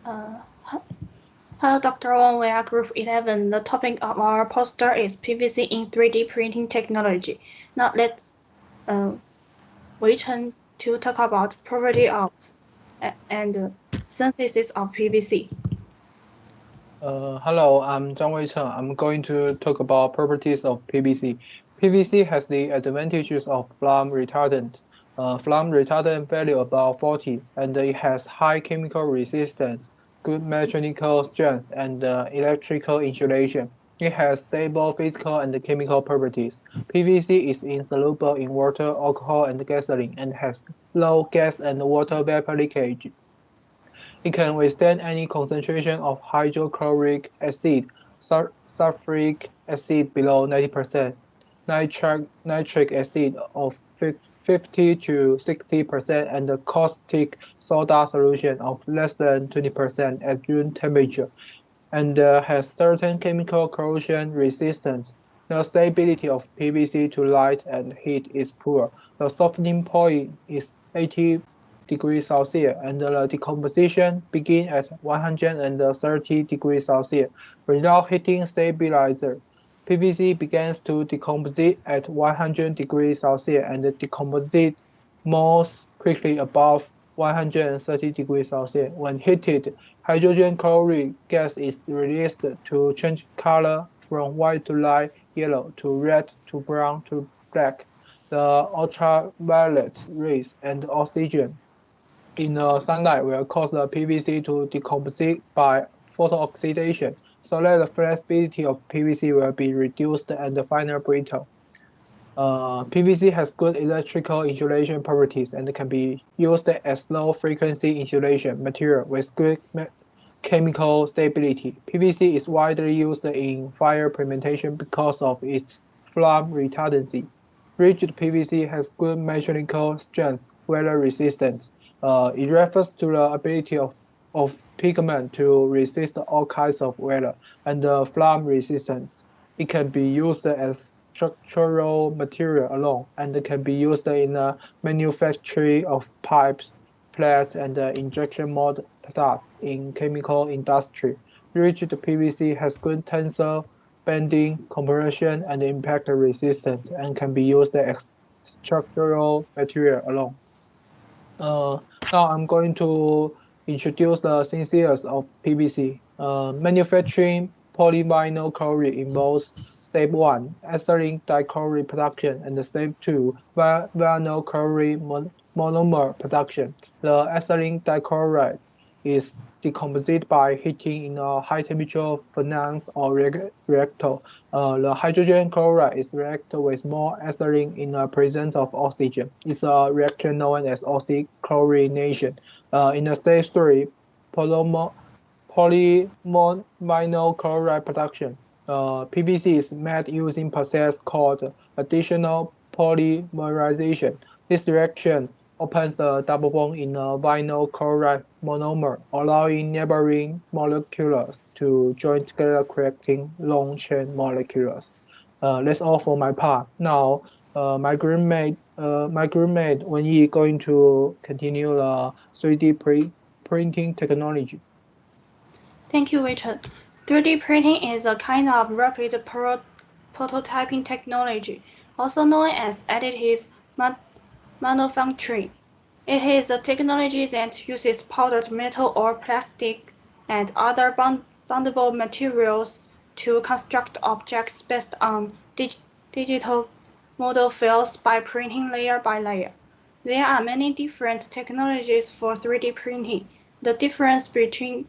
Uh, Hello, Dr. Wong. We are Group 11. The topic of our poster is PVC in 3D printing technology. Now let's we turn to talk about property of and synthesis of PVC. Hello, I'm Zhang Weicheng. I'm going to talk about properties of PVC. PVC has the advantages of flame retardant. Flame retardant value about 40, and it has high chemical resistance, good mechanical strength, and electrical insulation. It has stable physical and chemical properties. PVC is insoluble in water, alcohol, and gasoline, and has low gas and water vapor leakage. It can withstand any concentration of hydrochloric acid, sulfuric acid below 90%, nitric acid of 50 to 60%, and the caustic soda solution of less than 20% at room temperature, and has certain chemical corrosion resistance. The stability of PVC to light and heat is poor. The softening point is 80 degrees Celsius, and the decomposition begins at 130 degrees Celsius. Without heating stabilizer, PVC begins to decompose at 100 degrees Celsius and decomposes most quickly above 130 degrees Celsius. When heated, hydrogen chloride gas is released to change color from white to light yellow to red to brown to black. The ultraviolet rays and oxygen in the sunlight will cause the PVC to decompose by photooxidation, so that the flexibility of PVC will be reduced and finally brittle. PVC has good electrical insulation properties and can be used as low-frequency insulation material with good chemical stability. PVC is widely used in fire prevention because of its flame retardancy. Rigid PVC has good mechanical strength, weather resistance. It refers to the ability of pigment to resist all kinds of weather and flame resistance. It can be used as structural material alone and can be used in the manufacturing of pipes, plates, and injection mold products in chemical industry. Rigid PVC has good tensile, bending, compression, and impact resistance and can be used as structural material alone. Uh, Now I'm going to introduce the synthesis of PVC. Manufacturing polyvinyl chloride involves step 1, ethylene dichloride production, and step 2, vinyl chloride monomer production. The ethylene dichloride is decomposed by heating in a high-temperature furnace or reactor. The hydrogen chloride is reacted with more ethylene in the presence of oxygen. It's a reaction known as oxychlorination. In the stage 3, polyvinyl chloride production. PVC is made using process called additional polymerization. This reaction opens the double bond in a vinyl chloride monomer, allowing neighboring molecules to join together, creating long-chain molecules. That's all for my part. Now, my groupmate Wenyi going to continue the 3D printing technology. Thank you, Richard. 3D printing is a kind of rapid prototyping technology, also known as additive manufacturing. It is a technology that uses powdered metal or plastic and other bondable materials to construct objects based on digital model files by printing layer by layer. There are many different technologies for 3D printing. The difference between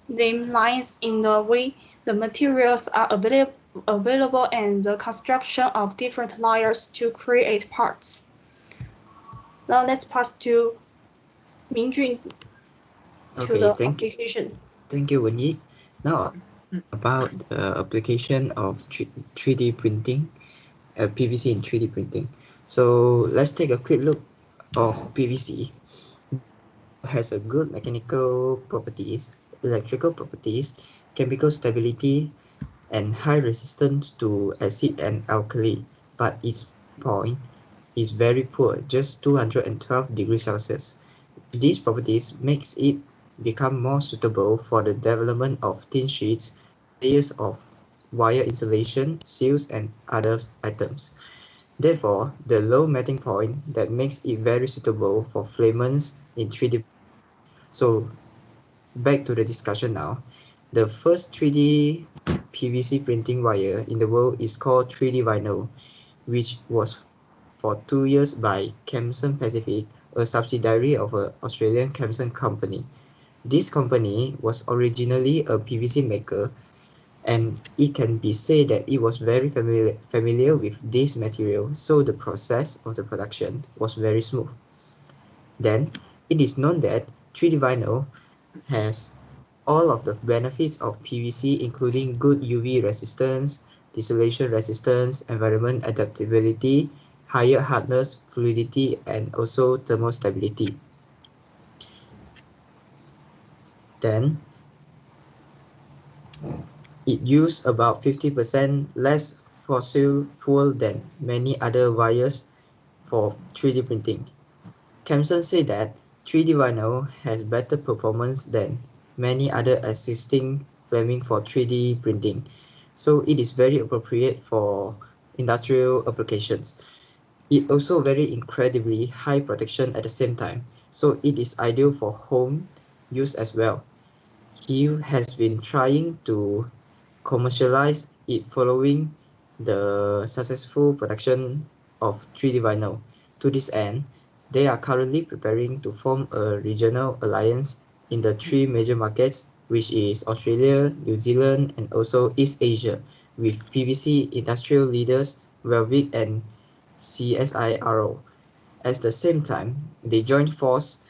them lies in the way the materials are available and the construction of different layers to create parts. Now let's pass to Mingjun to Okay, the application. thank you, Wenyi. Now about the application of 3D printing, PVC in 3D printing. So let's take a quick look of PVC. Has a good mechanical properties, electrical properties, chemical stability, and high resistance to acid and alkali, but its point is very poor, just 212 degrees Celsius. These properties makes it become more suitable for the development of thin sheets, layers of wire insulation, seals, and other items. Therefore, the low melting point that makes it very suitable for filaments in 3D. So back to the discussion now. The first 3D PVC printing wire in the world is called 3D vinyl, which was founded for 2 years by Kempson Pacific, a subsidiary of an Australian Kempson company. This company was originally a PVC maker, and it can be said that it was very familiar with this material, so the process of the production was very smooth. Then, it is known that 3D vinyl has all of the benefits of PVC, including good UV resistance, dissolution resistance, environment adaptability, higher hardness, fluidity, and also thermal stability. Then, it uses about 50% less fossil fuel than many other wires for 3D printing. Kempson said that 3D vinyl has better performance than many other existing framing for 3D printing, so it is very appropriate for industrial applications. It also very incredibly high protection at the same time, so it is ideal for home use as well. He has been trying to commercialize it following the successful production of 3D vinyl. To this end, they are currently preparing to form a regional alliance in the three major markets, which is Australia, New Zealand, and also East Asia, with PVC industrial leaders Velvic and CSIRO. At the same time, they joined force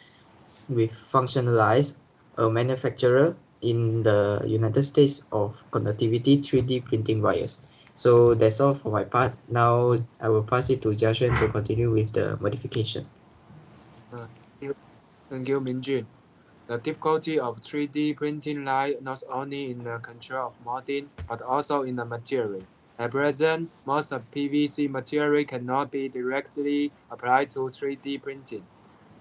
with Functionalize, a manufacturer in the United States of conductivity 3D printing wires. So that's all for my part. Now I will pass it to Jiaxuan to continue with the modification. Uh, Thank you, Minjun. The difficulty of 3D printing lies not only in the control of molding, but also in the material. At present, most of PVC material cannot be directly applied to 3D printing.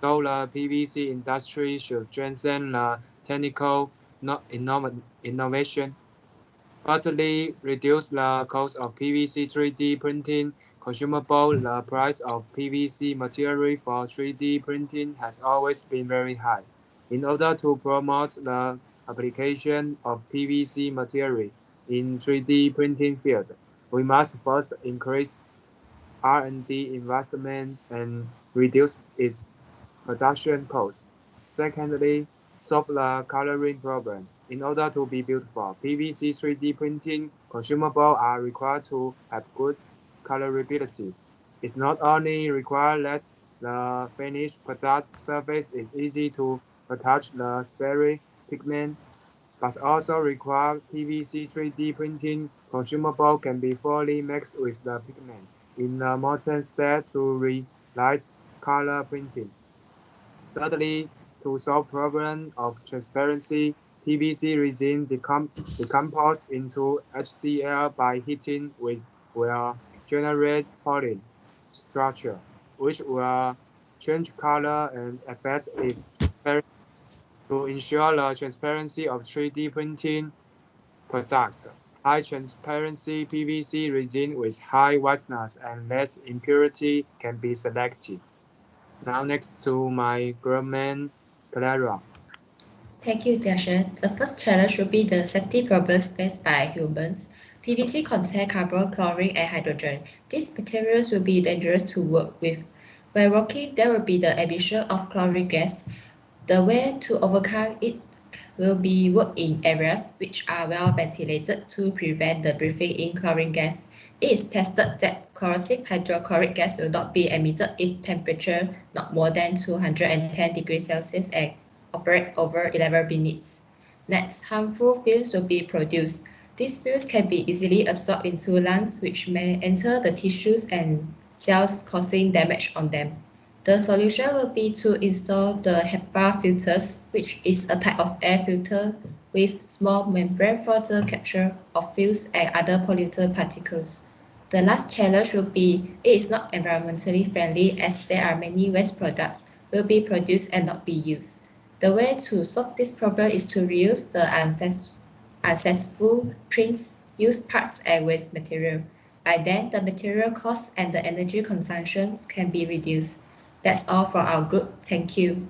So the PVC industry should strengthen the technical innovation, partly reduce the cost of PVC 3D printing consumable. The price of PVC material for 3D printing has always been very high. In order to promote the application of PVC material in 3D printing field, we must first increase R&D investment and reduce its production costs. Secondly, solve the coloring problem. In order to be beautiful, PVC 3D printing consumables are required to have good colorability. It's not only required that the finished product surface is easy to attach the spray pigment, but also require PVC 3D printing consumable can be fully mixed with the pigment in a molten state to realize color printing. Thirdly, to solve problem of transparency, PVC resin decomposes into HCl by heating, which will generate polyene structure, which will change color and affect its transparency. To ensure the transparency of 3D printing products, high transparency PVC resin with high whiteness and less impurity can be selected. Now next to my girlfriend Clara. Thank you, Jiaxuan. The first challenge will be the safety problems faced by humans. PVC contain carbon, chlorine, and hydrogen. These materials will be dangerous to work with. While working, there will be the emission of chlorine gas. The way to overcome it will be work in areas which are well ventilated to prevent the breathing in chlorine gas. It is tested that corrosive hydrochloric gas will not be emitted if temperature not more than 210 degrees Celsius and operate over 11 minutes. Next, harmful fumes will be produced. These fumes can be easily absorbed into lungs, which may enter the tissues and cells, causing damage on them. The solution will be to install the HEPA filters, which is a type of air filter with small membrane for the capture of fumes and other pollutant particles. The last challenge will be it is not environmentally friendly as there are many waste products will be produced and not be used. The way to solve this problem is to reuse the unsuccessful prints, use parts and waste material. By then, the material costs and the energy consumptions can be reduced. That's all for our group. Thank you.